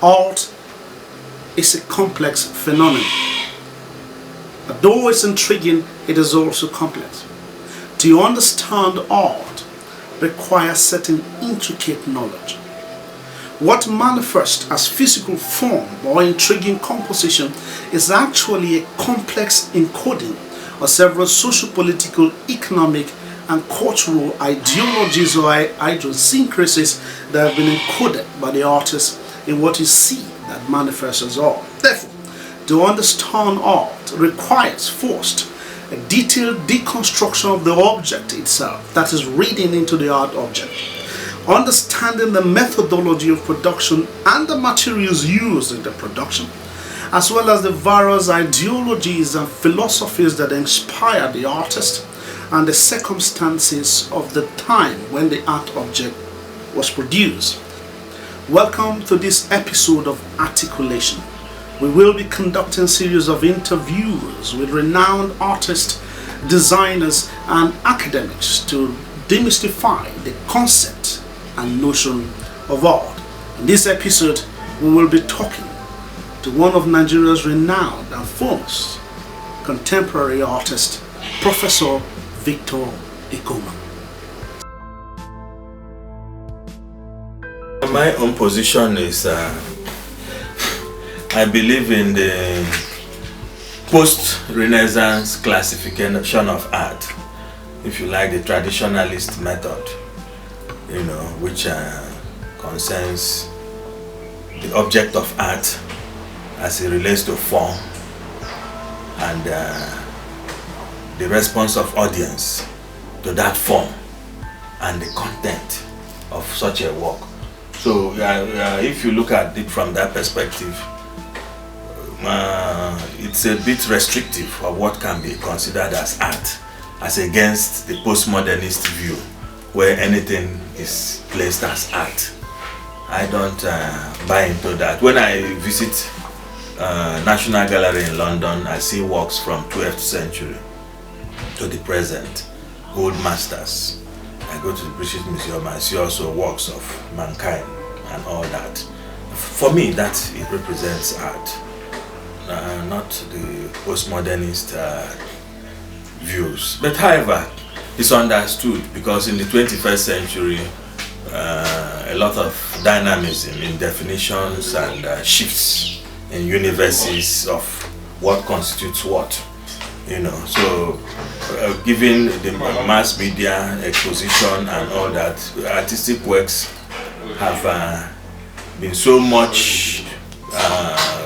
Art is a complex phenomenon. Though it's intriguing, it is also complex. To understand art requires certain intricate knowledge. What manifests as physical form or intriguing composition is actually a complex encoding of several socio-political, economic, and cultural ideologies or idiosyncrasies that have been encoded by the artist in what you see that manifests as art. Therefore, to understand art requires first a detailed deconstruction of the object itself, that is, reading into the art object, understanding the methodology of production and the materials used in the production, as well as the various ideologies and philosophies that inspire the artist and the circumstances of the time when the art object was produced. Welcome to this episode of Articulation. We will be conducting a series of interviews with renowned artists, designers, and academics to demystify the concept and notion of art. In this episode, we will be talking to one of Nigeria's renowned and foremost contemporary artist, Professor Victor Ecoma. My own position is I believe in the post-Renaissance classification of art, if you like, the traditionalist method, which concerns the object of art as it relates to form and the response of audience to that form and the content of such a work. So if you look at it from that perspective, it's a bit restrictive of what can be considered as art, as against the postmodernist view where anything is placed as art. I don't buy into that. When I visit National Gallery in London, I see works from 12th century to the present, gold masters. I go to the British Museum, I see also works of mankind and all that. For me, it represents art. Not the postmodernist views. But however, it's understood because in the 21st century, a lot of dynamism in definitions and shifts in universes of what constitutes what. So given the mass media exposition and all that, artistic works have been so much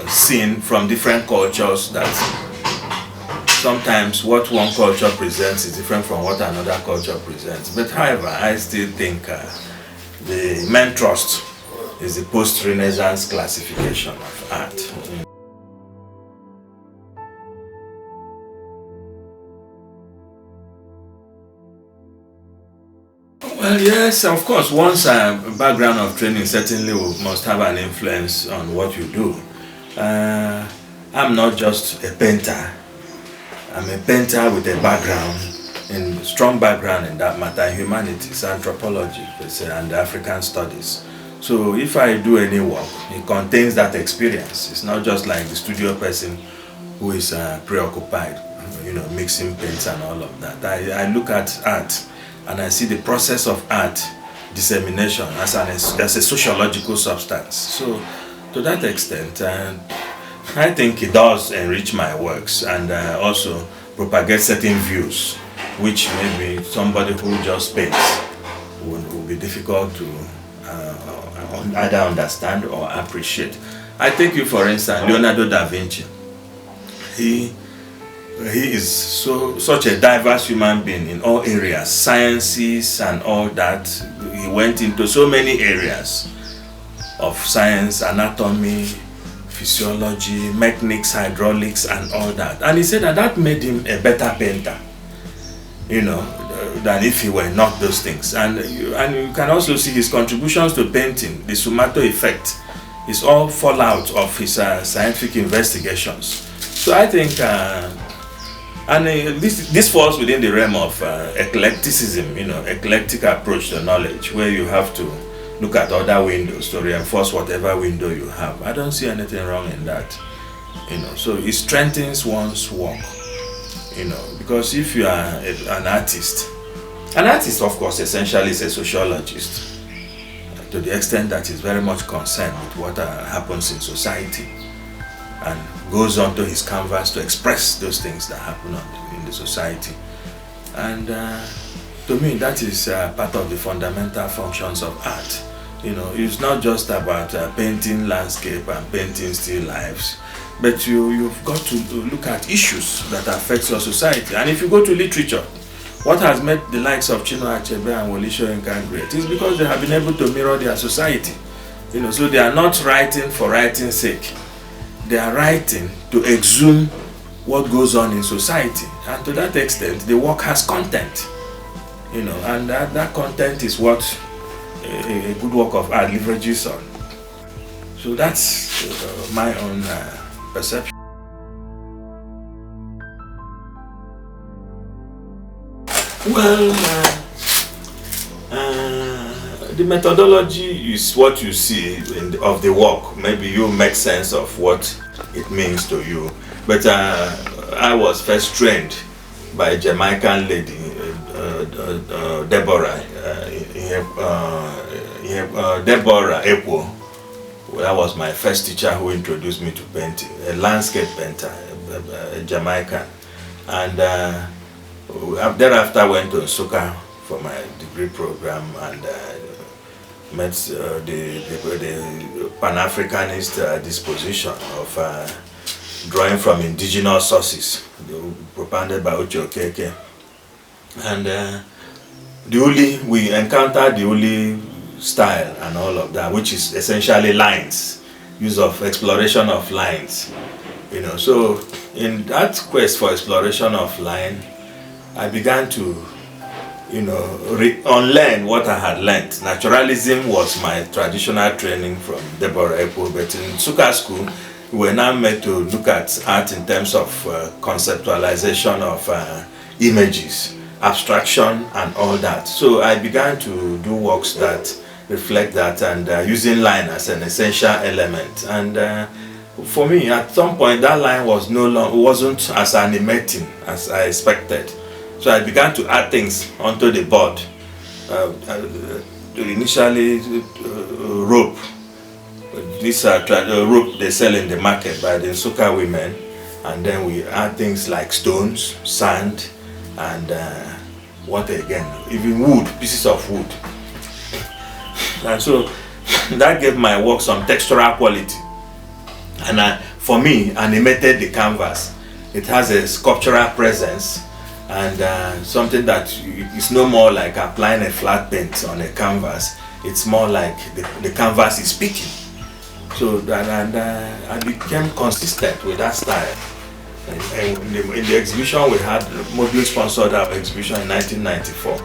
seen from different cultures that sometimes what one culture presents is different from what another culture presents. But however, I still think the main thrust is the post-Renaissance classification of art. Well, yes, of course, one's background of training certainly must have an influence on what you do. I'm not just a painter. I'm a painter with a strong background in that matter, humanities, anthropology, and African studies. So if I do any work, it contains that experience. It's not just like the studio person who is preoccupied, mixing paints and all of that. I look at art and I see the process of art dissemination as a sociological substance. So to that extent, I think it does enrich my works and also propagate certain views, which maybe somebody who just paints will be difficult to either understand or appreciate. I take you for instance, Leonardo da Vinci. He is such a diverse human being in all areas, sciences and all that. He went into so many areas of science, anatomy, physiology, mechanics, hydraulics, and all that. And he said that made him a better painter, than if he were not those things. And you can also see his contributions to painting, the Sumato effect, is all fallout of his scientific investigations. So I think, this falls within the realm of eclecticism, eclectic approach to knowledge, where you have to look at other windows to reinforce whatever window you have. I don't see anything wrong in that. So it strengthens one's work. Because if you are an artist of course essentially is a sociologist, to the extent that he's very much concerned with what happens in society and goes onto his canvas to express those things that happen in the society. And to me, that is part of the fundamental functions of art. It's not just about painting landscape and painting still lifes, but you've got to look at issues that affect your society. And if you go to literature, what has made the likes of Chinua Achebe and Wole Soyinka great is because they have been able to mirror their society. So they are not writing for writing's sake. They are writing to exhume what goes on in society, and to that extent the work has content, and that content is what a good work of art leverages on. So that's my own perception. Well, the methodology is what you see of the work. Maybe you make sense of what it means to you. But I was first trained by a Jamaican lady, Deborah Ecoma. That was my first teacher who introduced me to painting, a landscape painter, a Jamaican. And thereafter I went to Nsukka for my degree program and met the Pan-Africanist disposition of drawing from indigenous sources, propounded by Uche Okeke. And we encountered the Uli style and all of that, which is essentially lines, use of exploration of lines. So in that quest for exploration of line, I began to unlearn what I had learned. Naturalism was my traditional training from Deborah Ecoma, but in Nsukka school we were now made to look at art in terms of conceptualization of images, abstraction and all that. So I began to do works that reflect that, and using line as an essential element. And for me, at some point that line wasn't as animating as I expected. So I began to add things onto the board. Initially rope. This rope they sell in the market by the Nsukka women, and then we add things like stones, sand, and what again? Even wood, pieces of wood. And so that gave my work some textural quality, and for me, animated the canvas. It has a sculptural presence, and something that is no more like applying a flat paint on a canvas. It's more like the canvas is speaking. So I became consistent with that style. And in the exhibition we had, Module sponsored our exhibition in 1994.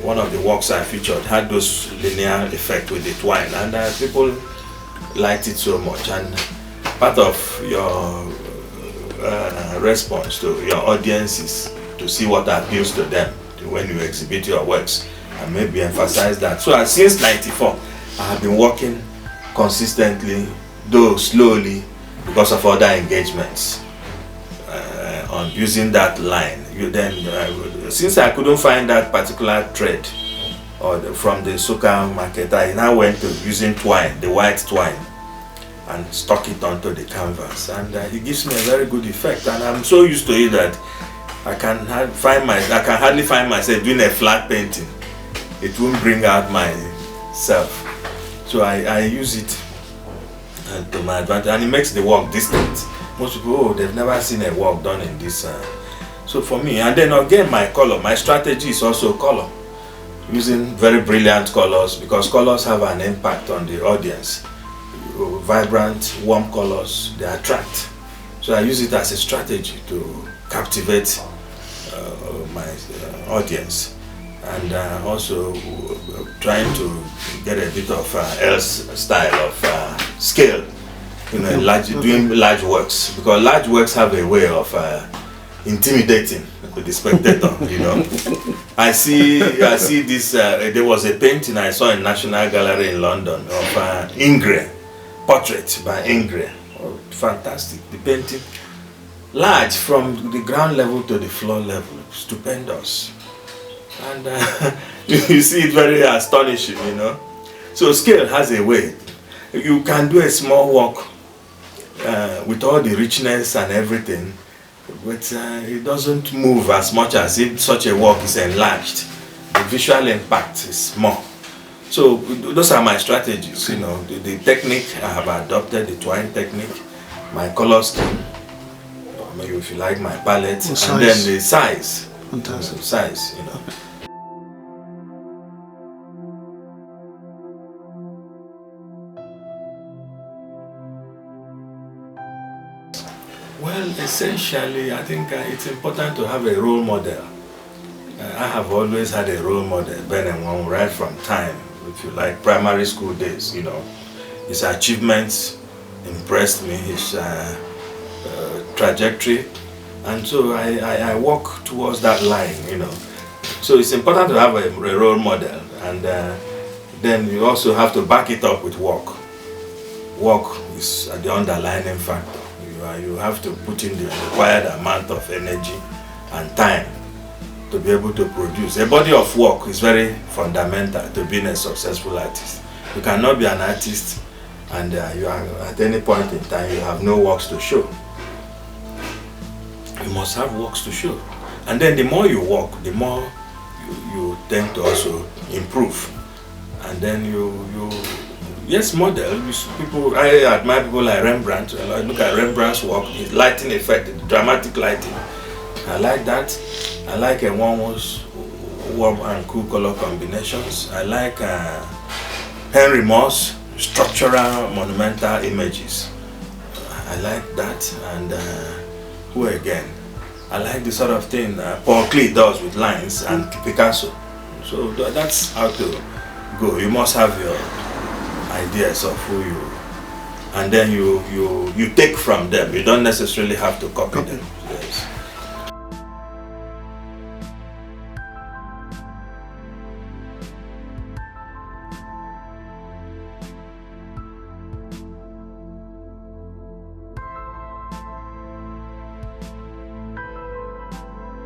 One of the works I featured had those linear effect with the twine, and people liked it so much. And part of your response to your audience is to see what appeals to them when you exhibit your works, and maybe emphasize that. So since '94, I have been working consistently, though slowly, because of other engagements, on using that line. Since I couldn't find that particular thread from the Nsukka market, I now went to using twine, the white twine, and stuck it onto the canvas, and it gives me a very good effect. And I'm so used to it that I can hardly find myself doing a flat painting. It won't bring out myself. So I use it to my advantage, and it makes the work distinct. Most people, they've never seen a work done in this. So for me, and then again, my strategy is also color, using very brilliant colors, because colors have an impact on the audience. Vibrant, warm colors, they attract. So I use it as a strategy to captivate my audience, and also trying to get a bit of else style of scale, doing large works, because large works have a way of intimidating with the spectator, you know. I see this, there was a painting I saw in National Gallery in London of Ingres, portrait by Ingres. Oh, fantastic. The painting, large from the ground level to the floor level, stupendous. And you see it very astonishing, you know. So scale has a way. You can do a small work with all the richness and everything, but it doesn't move as much as if such a work is enlarged. The visual impact is more. So those are my strategies, you know. The technique I have adopted, the twine technique, my color scheme, maybe if you like my palette, and then the size. Fantastic. Size, you know. Well, essentially, I think it's important to have a role model. I have always had a role model, Ben and Wong, right from time, if you like, primary school days, you know. His achievements impressed me, his trajectory, and so I walk towards that line, you know. So it's important to have a role model, and then you also have to back it up with work. Work is the underlying factor. You have to put in the required amount of energy and time to be able to produce. A body of work is very fundamental to being a successful artist. You cannot be an artist and you are, at any point in time, you have no works to show. You must have works to show. And then the more you work, the more you tend to also improve. And then yes, model. People, I admire people like Rembrandt. I look at Rembrandt's work, his lighting effect, the dramatic lighting. I like that. I like Enwonwo's warm and cool color combinations. I like Henry Moore's structural monumental images. I like that. And who again? I like the sort of thing Paul Klee does with lines, and Picasso. So that's how to go. You must have your ideas of who you, and then you take from them. You don't necessarily have to copy them. Yes.